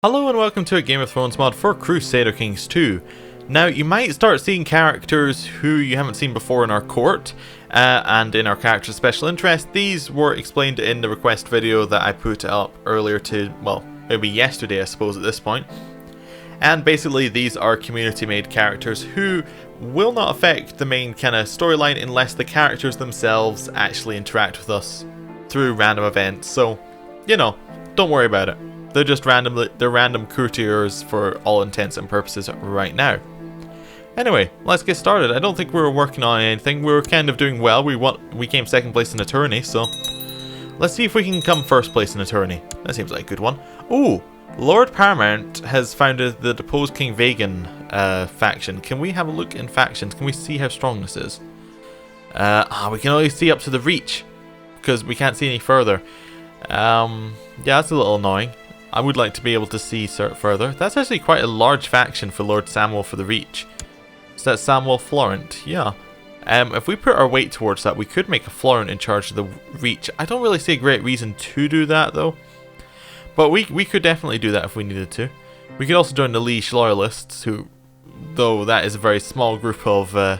Hello and welcome to a Game of Thrones mod for Crusader Kings 2. Now, you might start seeing characters who you haven't seen before in our court, and in our character special interest. These were explained in the request video that I put up earlier well, it'll be yesterday I suppose at this point. And basically these are community made characters who will not affect the main kind of storyline unless the characters themselves actually interact with us through random events. So, you know, don't worry about it. They're just random courtiers for all intents and purposes right now. Anyway, let's get started. I don't think we were working on anything. We were kind of doing well. We came second place in the tourney, so let's see if we can come first place in the tourney. That seems like a good one. Ooh, Lord Paramount has founded the deposed King Vagan faction. Can we have a look in factions? Can we see how strong this is? We can only see up to the Reach because we can't see any further. Yeah, that's a little annoying. I would like to be able to see further. That's actually quite a large faction for Lord Samwell for the Reach. Is that Samwell Florent? Yeah. If we put our weight towards that, we could make a Florent in charge of the Reach. I don't really see a great reason to do that though. But we could definitely do that if we needed to. We could also join the Liege Loyalists, who, though that is a very small group of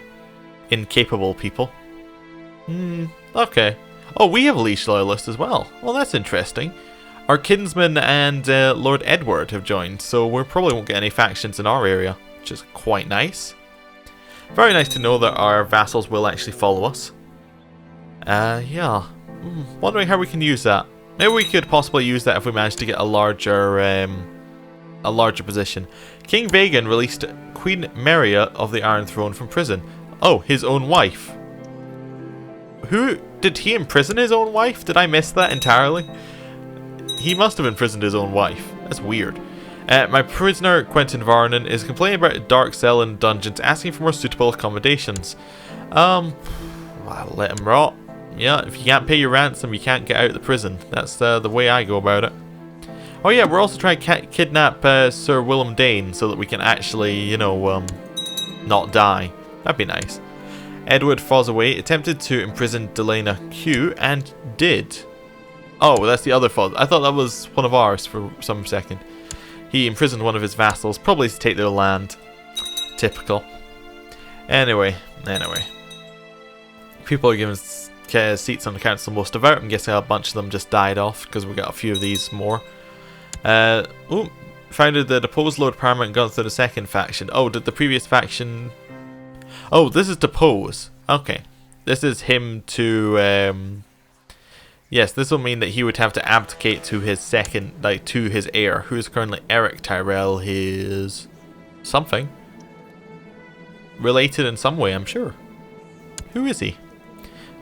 incapable people. Okay. Oh, we have a Liege Loyalist as well. Well, that's interesting. Our kinsman and Lord Edward have joined, so we probably won't get any factions in our area, which is quite nice. Very nice to know that our vassals will actually follow us. Yeah. Wondering how we can use that. Maybe we could possibly use that if we manage to get a larger position. King Vagan released Queen Meria of the Iron Throne from prison. Oh, his own wife. Did he imprison his own wife? Did I miss that entirely? He must have imprisoned his own wife. That's weird. My prisoner, Quentin Varnon, is complaining about a dark cell in dungeons, asking for more suitable accommodations. I'll let him rot. Yeah, if you can't pay your ransom, you can't get out of the prison. That's the way I go about it. Oh yeah, we're also trying to kidnap Sir Willem Dane so that we can actually, you know, not die. That'd be nice. Edward Fossoway attempted to imprison Delena Q and did. Oh, that's the other Foss. I thought that was one of ours for some second. He imprisoned one of his vassals, probably to take their land. Typical. Anyway. People are given seats on the council most devout. I'm guessing a bunch of them just died off because we got a few of these more. Founded the deposed Lord Paramount and gone through the second faction. Oh, did the previous faction... Oh, this is depose. Okay. This is him to... Yes, this will mean that he would have to abdicate to his to his heir, who is currently Eric Tyrell, his... something. Related in some way, I'm sure. Who is he?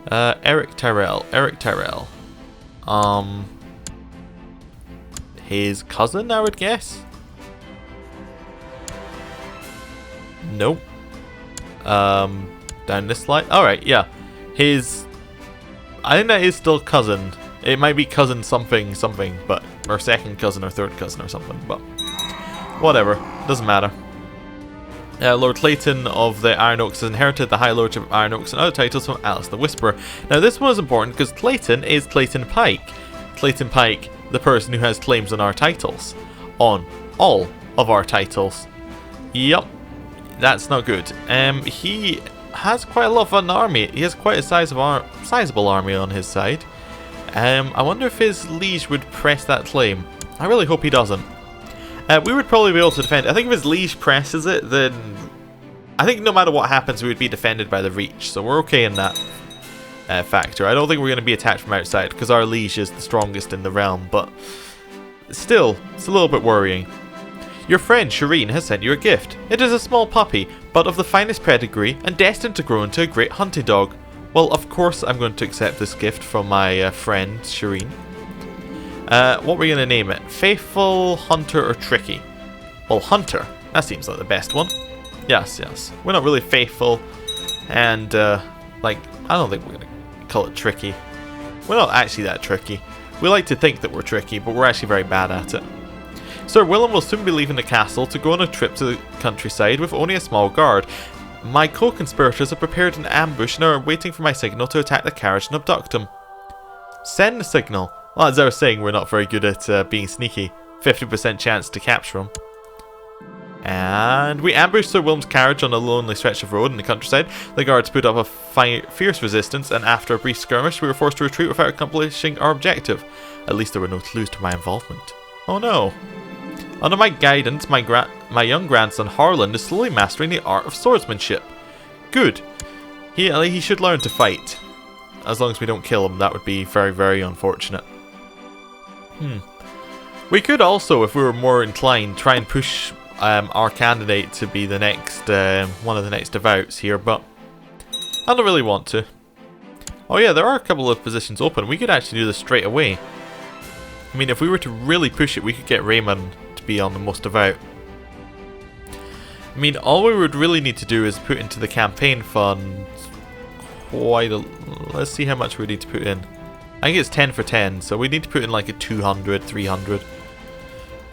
Eric Tyrell. His cousin, I would guess? Nope. Down this slide? Alright, yeah. I think that is still cousin. It might be cousin something, but... or second cousin or third cousin or something, but... whatever. Doesn't matter. Lord Clayton of the Iron Oaks has inherited the High Lordship of Iron Oaks and other titles from Alice the Whisperer. Now this one is important because Clayton is Clayton Pike. Clayton Pike, the person who has claims on our titles. On all of our titles. Yup. That's not good. He has quite a lot of an army. He has quite a sizable army on his side. I wonder if his liege would press that claim. I really hope he doesn't. We would probably be able to defend. I think if his liege presses it, then I think no matter what happens, we would be defended by the Reach. So we're okay in that factor. I don't think we're going to be attacked from outside because our liege is the strongest in the realm. But still, it's a little bit worrying. Your friend Shireen has sent you a gift. It is a small puppy, but of the finest pedigree and destined to grow into a great hunting dog. Well, of course I'm going to accept this gift from my friend Shireen. What are we going to name it? Faithful, Hunter, or Tricky? Well, Hunter. That seems like the best one. Yes. We're not really faithful, and I don't think we're going to call it Tricky. We're not actually that tricky. We like to think that we're tricky, but we're actually very bad at it. Sir Willem will soon be leaving the castle to go on a trip to the countryside with only a small guard. My co-conspirators have prepared an ambush and are waiting for my signal to attack the carriage and abduct him. Send the signal. Well, as I was saying, we're not very good at being sneaky. 50% chance to capture him. And we ambushed Sir William's carriage on a lonely stretch of road in the countryside. The guards put up a fierce resistance, and after a brief skirmish, we were forced to retreat without accomplishing our objective. At least there were no clues to my involvement. Oh no. Under my guidance, my young grandson Harlan is slowly mastering the art of swordsmanship. Good. He should learn to fight. As long as we don't kill him, that would be very, very unfortunate. We could also, if we were more inclined, try and push our candidate to be the next one of the next devouts here, but I don't really want to. Oh yeah, there are a couple of positions open. We could actually do this straight away. I mean, if we were to really push it, we could get Raymond to be on the most devout. I mean, all we would really need to do is put into the campaign fund quite a... Let's see how much we need to put in. I think it's 10 for 10, so we need to put in like a 200, 300.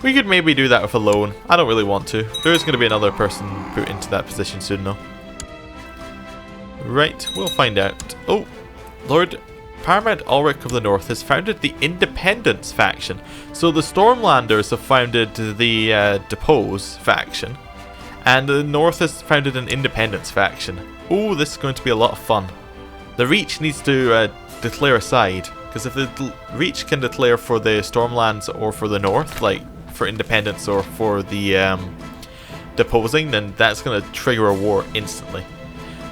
We could maybe do that with a loan. I don't really want to. There is going to be another person put into that position soon though. Right, we'll find out. Oh, Lord Paramount Ulrich of the North has founded the Independence faction. So the Stormlanders have founded the Depose faction. And the North has founded an Independence faction. Oh, this is going to be a lot of fun. The Reach needs to declare a side. Because if the Reach can declare for the Stormlands or for the North, like for Independence or for the Deposing, then that's going to trigger a war instantly.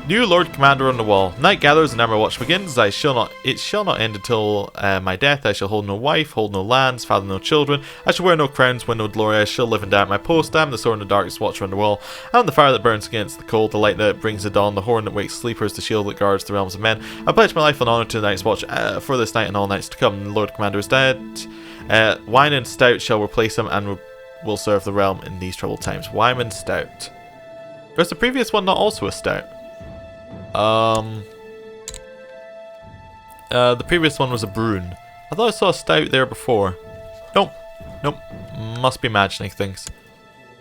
New Lord Commander on the wall. Night gathers and Ember Watch begins. It shall not end until my death. I shall hold no wife, hold no lands, father no children. I shall wear no crowns, win no glory. I shall live and die at my post. I am the sword in the darkest watcher on the wall. I am the fire that burns against the cold, the light that brings the dawn, the horn that wakes sleepers, the shield that guards the realms of men. I pledge my life and honour to the night's watch for this night and all nights to come. The Lord Commander is dead. Wine and stout shall replace him and will serve the realm in these troubled times. Wine and stout. Was the previous one not also a stout? The previous one was a Brune. I thought I saw a stout there before. Nope. Nope. Must be imagining things.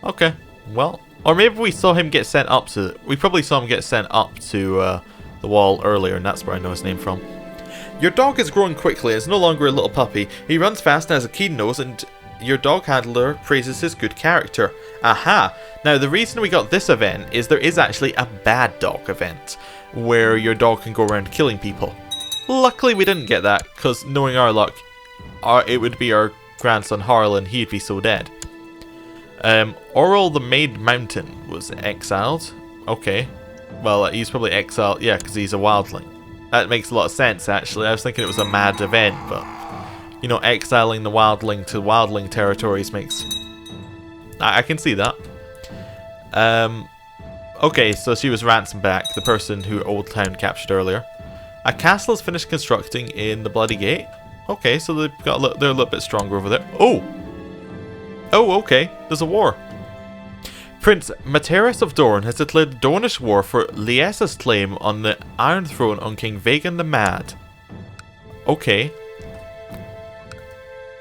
Okay. Well, or maybe we saw him get sent up to... We probably saw him get sent up to the wall earlier, and that's where I know his name from. Your dog is growing quickly. It's no longer a little puppy. He runs fast and has a keen nose, and your dog handler praises his good character. Aha! Now, the reason we got this event is there is actually a bad dog event, where your dog can go around killing people. Luckily we didn't get that, because knowing our luck, it would be our grandson Harlan, he'd be so dead. Oral the Maid Mountain was exiled. Okay. Well, he's probably exiled, yeah, because he's a wildling. That makes a lot of sense, actually. I was thinking it was a mad event, but... You know, exiling the wildling to wildling territories makes... I can see that. Okay, so she was ransomed back, the person who Old Town captured earlier. A castle is finished constructing in the Bloody Gate. Okay, so they've got they're a little bit stronger over there. Oh! Oh, okay. There's a war. Prince Materis of Dorne has declared the Dornish war for Liessa's claim on the Iron Throne on King Vagan the Mad. Okay.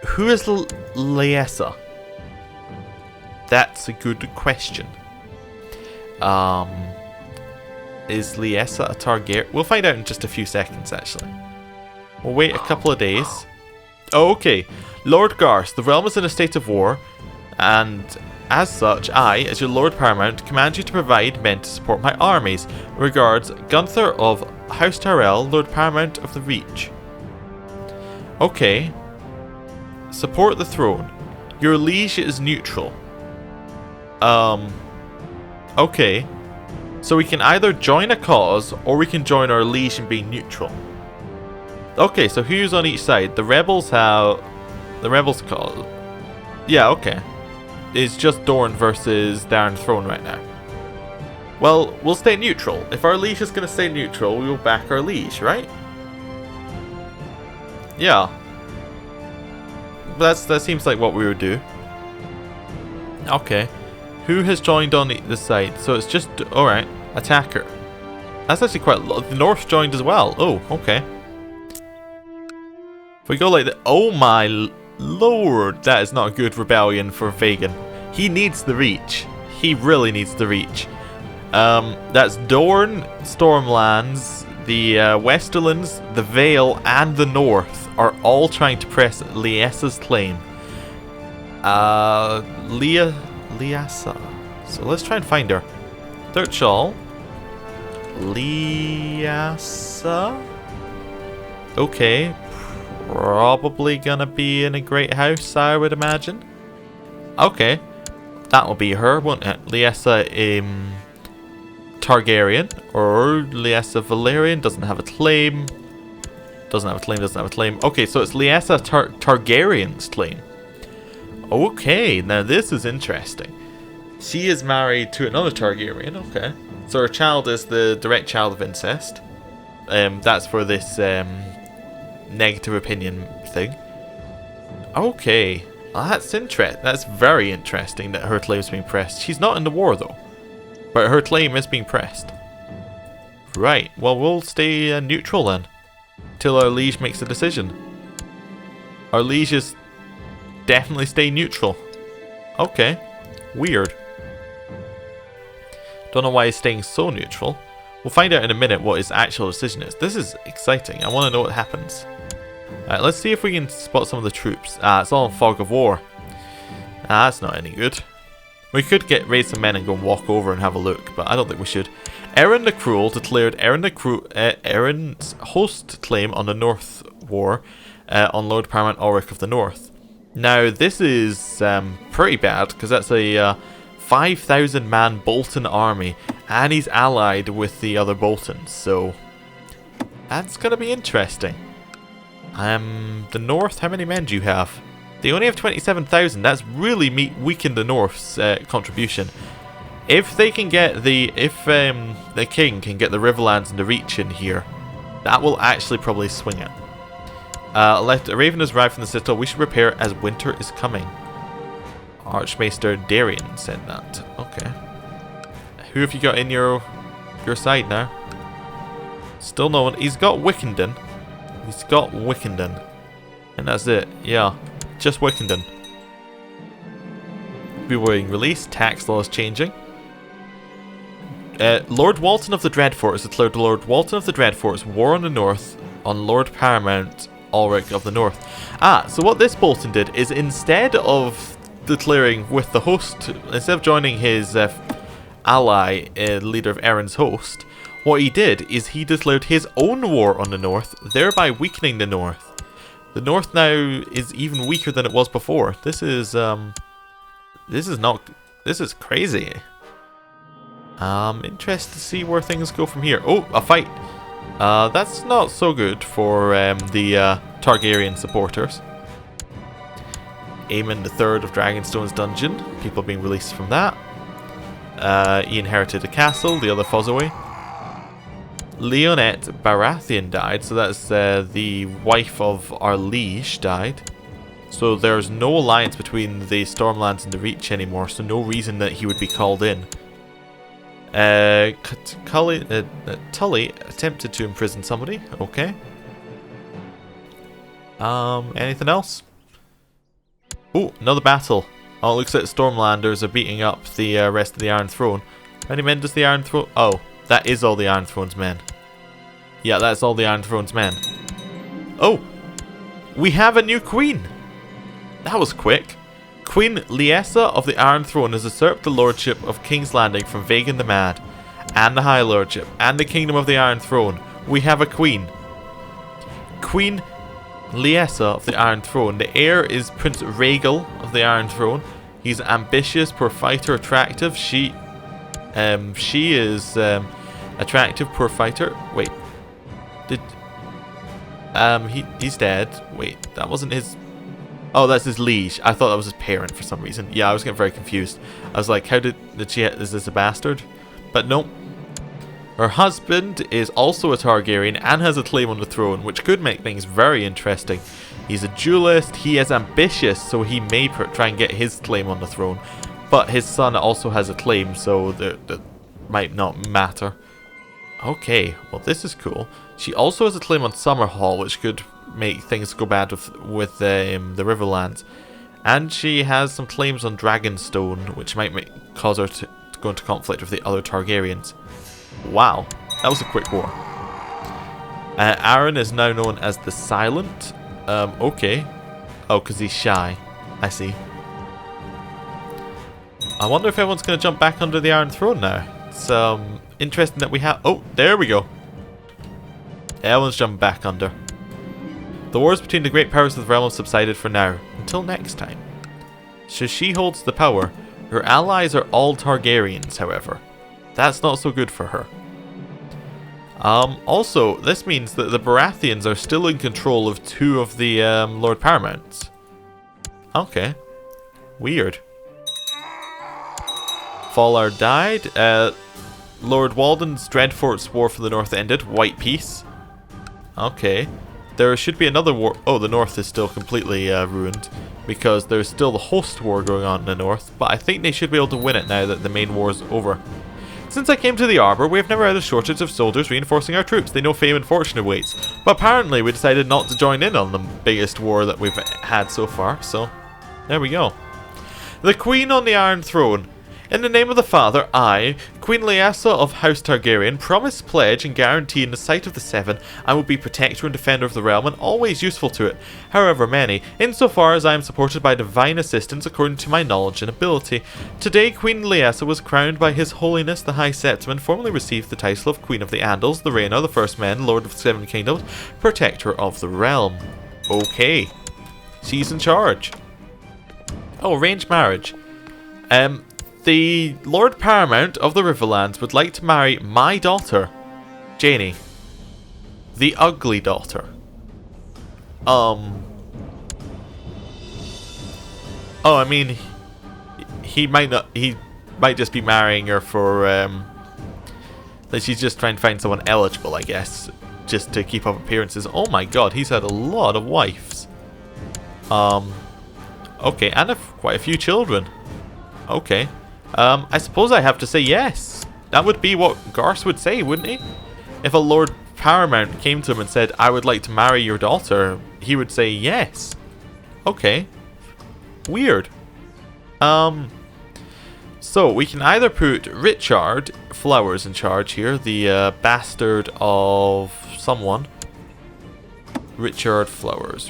Who is Liessa? That's a good question. Is Liessa a Targaryen? We'll find out in just a few seconds, actually. We'll wait a couple of days. Oh, okay. Lord Garth, the realm is in a state of war, and as such, I, as your Lord Paramount, command you to provide men to support my armies. Regards, Gunther of House Tyrell, Lord Paramount of the Reach. Okay. Support the throne. Your liege is neutral. Okay. So we can either join a cause, or we can join our liege and be neutral. Okay, so who's on each side? The rebels have... The rebels cause... Yeah, okay. It's just Dorne versus the Iron Throne right now. Well, we'll stay neutral. If our liege is going to stay neutral, we will back our liege, right? Yeah. That seems like what we would do. Okay. Who has joined on this side? So it's just... Alright. Attacker. That's actually quite... The North joined as well. Oh, okay. If we go like that... Oh my lord. That is not a good rebellion for Vagan. He needs the Reach. He really needs the Reach. That's Dorne, Stormlands, the Westerlands, the Vale, and the North are all trying to press Liessa's claim. Liasa. So let's try and find her. Third Shawl. Liasa. Okay. Probably gonna be in a great house, I would imagine. Okay. That will be her, won't it? Liasa Targaryen. Or Liasa Valerian. Doesn't have a claim. Doesn't have a claim. Okay, so it's Liasa Targaryen's claim. Okay, now this is interesting. She is married to another Targaryen, okay. So her child is the direct child of incest. That's for this negative opinion thing. Okay, well, that's very interesting that her claim is being pressed. She's not in the war though, but her claim is being pressed. Right, well we'll stay neutral then, till our liege makes a decision. Our liege is definitely stay neutral. Okay, weird. Don't know why he's staying so neutral. We'll find out in a minute what his actual decision is. This is exciting. I want to know what happens. Let's see if we can spot some of the troops. It's all in fog of war. That's not any good. We could raise some men and go and walk over and have a look, but I don't think we should. Aaron the Cruel declared Aaron's host claim on the North War on Lord Paramount Ulrich of the North. Now this is pretty bad because that's a 5,000 man Bolton army and he's allied with the other Boltons, so that's gonna be interesting. The North, how many men do you have? They only have 27,000. That's really weakened the North's contribution. If they can get the king can get the Riverlands and the Reach in here, that will actually probably swing it. A raven has arrived from the citadel. We should prepare as winter is coming. Archmaester Darian said that. Okay. Who have you got in your side now? Still no one. He's got Wickenden. He's got Wickenden. And that's it. Yeah. Just Wickenden. People being released. Tax laws changing. Lord Walton of the Dreadfort has declared Lord Walton of the Dreadfort's war on the North on Lord Paramount Ulrich of the North. So what this Bolton did is instead of declaring with the host, instead of joining his ally, leader of Aaron's host, what he did is he declared his own war on the North, thereby weakening the North. The North now is even weaker than it was before. This is crazy. Interested to see where things go from here. Oh, a fight. That's not so good for the Targaryen supporters. Aemon III of Dragonstone's dungeon. People being released from that. He inherited a castle, the other Fossoway. Leonette Baratheon died, so that's the wife of our liege died. So there's no alliance between the Stormlands and the Reach anymore, so no reason that he would be called in. Tully attempted to imprison somebody. Okay. Anything else? Oh, another battle. Oh, it looks like the Stormlanders are beating up the rest of the Iron Throne. How many men does the Iron Throne... Oh, that is all the Iron Throne's men. Yeah, that's all the Iron Throne's men. Oh! We have a new queen! That was quick. Queen Liesa of the Iron Throne has usurped the lordship of King's Landing from Vagan the Mad, and the High Lordship, and the Kingdom of the Iron Throne. We have a queen. Queen Liesa of the Iron Throne. The heir is Prince Rhaegal of the Iron Throne. He's ambitious, poor fighter, attractive. She is attractive, poor fighter. Wait, he's dead. Wait, that wasn't his. Oh, that's his liege. I thought that was his parent for some reason. Yeah, I was getting very confused. I was like, how did she? Is this a bastard? But no. Her husband is also a Targaryen and has a claim on the throne, which could make things very interesting. He's a duelist, he is ambitious, so he may try and get his claim on the throne. But his son also has a claim, so that might not matter. Okay, well this is cool. She also has a claim on Summerhall, which could make things go bad with the Riverlands. And she has some claims on Dragonstone, which might cause her to go into conflict with the other Targaryens. Wow, that was a quick war. Aaron is now known as the Silent. Okay. Oh, because he's shy. I see. I wonder if everyone's going to jump back under the Iron Throne now. It's interesting that we have... Oh, there we go. Everyone's jumping back under. The wars between the great powers of the realm have subsided for now. Until next time. So she holds the power. Her allies are all Targaryens, however. That's not so good for her. Also, this means that the Baratheons are still in control of 2 of the Lord Paramounts. Okay. Weird. Fallar died. Lord Walden's Dreadfort's war for the North ended. White peace. Okay. There should be another war. Oh, the North is still completely ruined. Because there's still the Host War going on in the North. But I think they should be able to win it now that the main war is over. Since I came to the Arbor, we have never had a shortage of soldiers reinforcing our troops. They know fame and fortune awaits. But apparently we decided not to join in on the biggest war that we've had so far. So, there we go. The Queen on the Iron Throne. In the name of the Father, I, Queen Lyessa of House Targaryen, promise, pledge, and guarantee in the sight of the Seven, I will be protector and defender of the realm and always useful to it, however many, insofar as I am supported by divine assistance according to my knowledge and ability. Today, Queen Lyessa was crowned by His Holiness the High Septim and formally received the title of Queen of the Andals, the Reina, the First Men, Lord of the Seven Kingdoms, Protector of the Realm. Okay. She's in charge. Oh, arranged marriage. The Lord Paramount of the Riverlands would like to marry my daughter, Janie. The ugly daughter. Oh, I mean, he might not, he might just be marrying her for, like she's just trying to find someone eligible, I guess, just to keep up appearances. Oh my god, he's had a lot of wives. Okay, and quite a few children. Okay. I suppose I have to say yes. That would be what Garth would say, wouldn't he? If a Lord Paramount came to him and said, I would like to marry your daughter, he would say yes. Okay. Weird. So, we can either put Richard Flowers in charge here, the bastard of someone. Richard Flowers.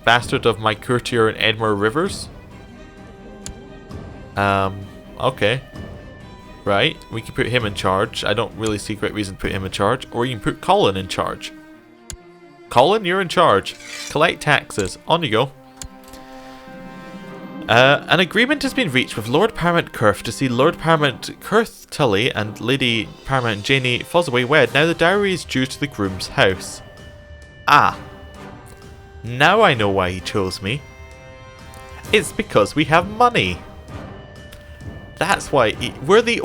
Bastard of my courtier in Edmure Rivers. Okay. Right, we can put him in charge. I don't really see a great reason to put him in charge. Or you can put Colin in charge. Colin, you're in charge. Collect taxes. On you go. An agreement has been reached with Lord Paramount Kurth to see Lord Paramount Kurth Tully and Lady Paramount Janie Fossoway wed. Now the dowry is due to the groom's house. Ah. Now I know why he chose me. It's because we have money. That's why we're the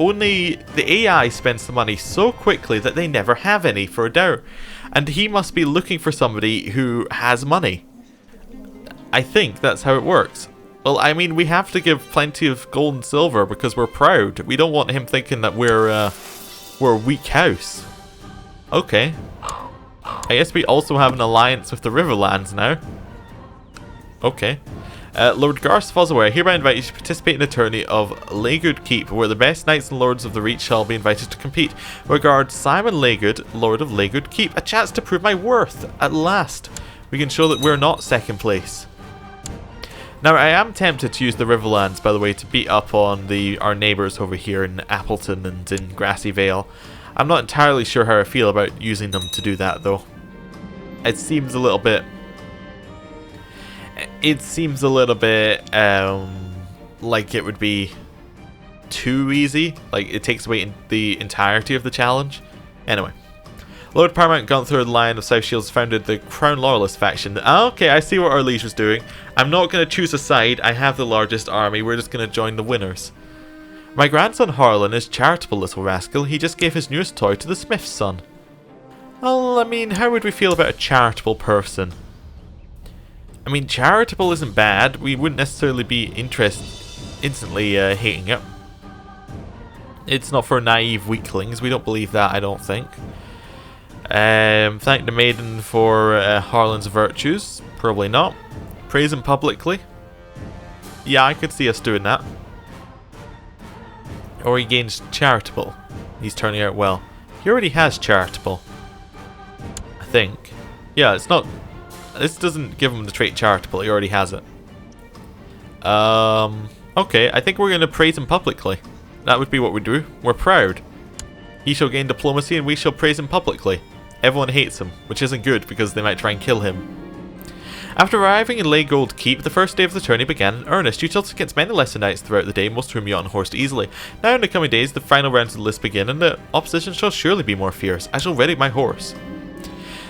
AI spends the money so quickly that they never have any for a dowry. And he must be looking for somebody who has money. I think that's how it works. Well, I mean, we have to give plenty of gold and silver because we're proud. We don't want him thinking that we're a weak house. Okay. I guess we also have an alliance with the Riverlands now. Okay. Lord Garth Fossoway, I hereby invite you to participate in a tourney of Laygood Keep, where the best knights and lords of the Reach shall be invited to compete. Regard, Simon Laygood, Lord of Laygood Keep. A chance to prove my worth. At last. We can show that we're not second place. Now, I am tempted to use the Riverlands, by the way, to beat up on our neighbours over here in Appleton and in Grassy Vale. I'm not entirely sure how I feel about using them to do that, though. It seems a little bit... like it would be too easy. Like, it takes away the entirety of the challenge. Anyway. Lord Paramount Gunther, the Lion of South Shields, founded the Crown Loyalist faction. Okay, I see what our liege was doing. I'm not going to choose a side. I have the largest army. We're just going to join the winners. My grandson Harlan is charitable little rascal. He just gave his newest toy to the smith's son. Well, I mean, how would we feel about a charitable person? I mean, charitable isn't bad. We wouldn't necessarily be instantly hating it. It's not for naive weaklings. We don't believe that, I don't think. Thank the maiden for Harlan's virtues. Probably not. Praise him publicly. Yeah, I could see us doing that. Or he gains charitable. He's turning out well. He already has charitable. I think. Yeah, it's not... This doesn't give him the trait charitable. He already has it. Okay, I think we're going to praise him publicly. That would be what we do. We're proud. He shall gain diplomacy and we shall praise him publicly. Everyone hates him, which isn't good because they might try and kill him. After arriving in Leygold Keep, the first day of the tourney began in earnest. You tilted against many lesser knights throughout the day, most of whom you unhorsed easily. Now in the coming days, the final rounds of the list begin, and the opposition shall surely be more fierce. I shall ready my horse.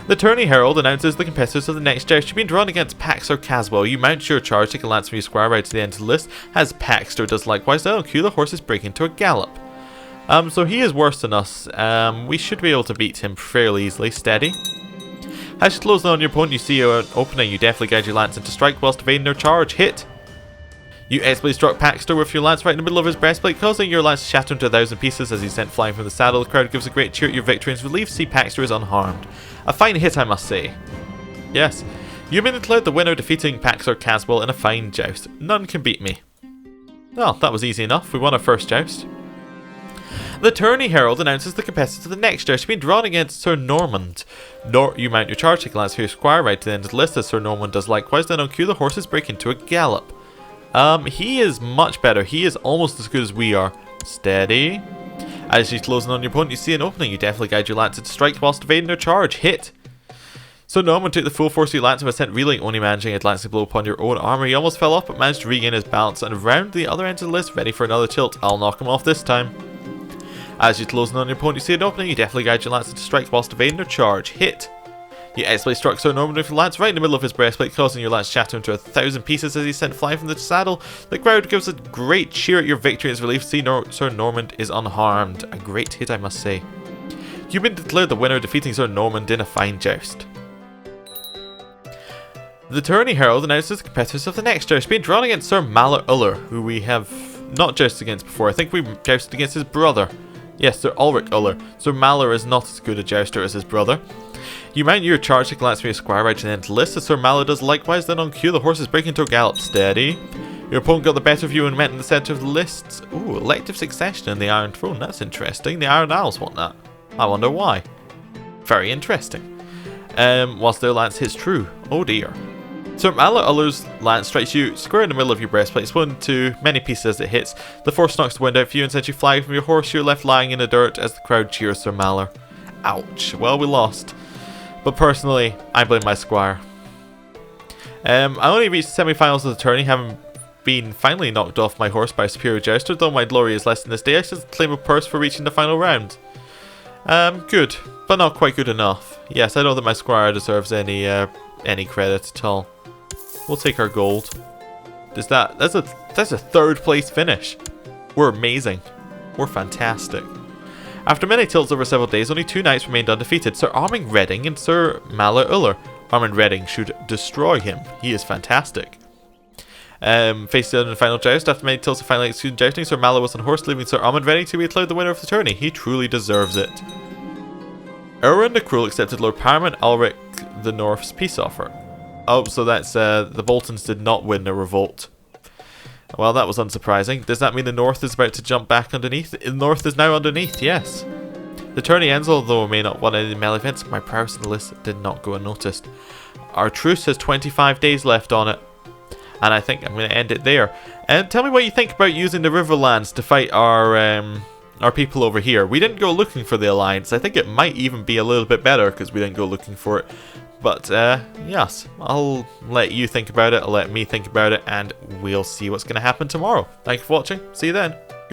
The Tourney Herald announces the competitors of the next joust. You've been drawn against Pax or Caswell. You mount your charge, take a lance from your squire right to the end of the list, as Paxter does likewise. Then on cue, the horses break into a gallop. So he is worse than us. We should be able to beat him fairly easily. Steady. As you close in on your opponent, you see an opening. You definitely guide your lance into strike whilst evading their charge. Hit. You expertly struck Paxter with your lance right in the middle of his breastplate, causing your lance to shatter into 1,000 pieces as he's sent flying from the saddle. The crowd gives a great cheer at your victory and is relieved to see Paxter is unharmed. A fine hit, I must say. Yes. You've been declared the winner, defeating Paxter Caswell in a fine joust. None can beat me. Well, that was easy enough. We won our first joust. The Tourney Herald announces the competitors to the next joust. You've been drawn against Sir Normand. You mount your charge, take a lance for your squire right to the end of the list, as Sir Normand does likewise. Then on cue, the horses break into a gallop. He is much better. He is almost as good as we are. Steady. As you close in on your opponent, you see an opening. You definitely guide your lance into strike whilst evading their charge. Hit. So Normand took the full force of your lance and was sent reeling, only managing a glancing blow upon your own armour. He almost fell off, but managed to regain his balance and round the other end of the list, ready for another tilt. I'll knock him off this time. As you close in on your opponent, you see an opening. You definitely guide your lance into strike whilst evading their charge. Hit. You expertly struck Sir Normand with your lance right in the middle of his breastplate, causing your lance to shatter into 1,000 pieces as he sent flying from the saddle. The crowd gives a great cheer at your victory and is relieved to see Sir Normand is unharmed. A great hit, I must say. You've been declared the winner, defeating Sir Normand in a fine joust. The Tourney Herald announces the competitors of the next joust. Being drawn against Sir Malor Uller, who we have not jousted against before. I think we jousted against his brother. Yes, Sir Ulrich Uller. Sir Malor is not as good a jouster as his brother. You mount your charge, take a lance from your squire right to the end of the list, as Sir Malor does likewise. Then on cue, the horses break into a gallop. Steady. Your opponent got the better of you and went in the centre of the list. Ooh, elective succession in the Iron Throne. That's interesting. The Iron Isles want that. I wonder why. Very interesting. Whilst their lance hits true. Oh dear. Sir Malor Uller's lance strikes you square in the middle of your breastplate, split into many pieces as it hits. The force knocks the wind out for you and sends you flying from your horse. You're left lying in the dirt as the crowd cheers Sir Malor. Ouch. Well, we lost. But personally, I blame my squire. I only reached the semi-finals of the tourney, having been finally knocked off my horse by a superior jouster. Though my glory is less than this day, I still claim a purse for reaching the final round. Good, but not quite good enough. Yes, I know that my squire deserves any credit at all. We'll take our gold. That's a third place finish. We're amazing. We're fantastic. After many tilts over several days, only 2 knights remained undefeated, Sir Arming Redding and Sir Malor Uller. Arming Redding should destroy him. He is fantastic. Faced in the final joust, after many tilts of finally executing jousting, Sir Malor was on horse, leaving Sir Arming Redding to be declared the winner of the tourney. He truly deserves it. Erwin the Cruel accepted Lord Paramount Ulrich the North's peace offer. Oh, so that's the Boltons did not win the revolt. Well, that was unsurprising. Does that mean the North is about to jump back underneath? The North is now underneath, yes. The tourney ends, although I may not win any medal events. My prowess in the list did not go unnoticed. Our truce has 25 days left on it. And I think I'm going to end it there. And tell me what you think about using the Riverlands to fight our people over here. We didn't go looking for the alliance. I think it might even be a little bit better because we didn't go looking for it. But yes, I'll let you think about it, I'll let me think about it, and we'll see what's going to happen tomorrow. Thank you for watching, see you then.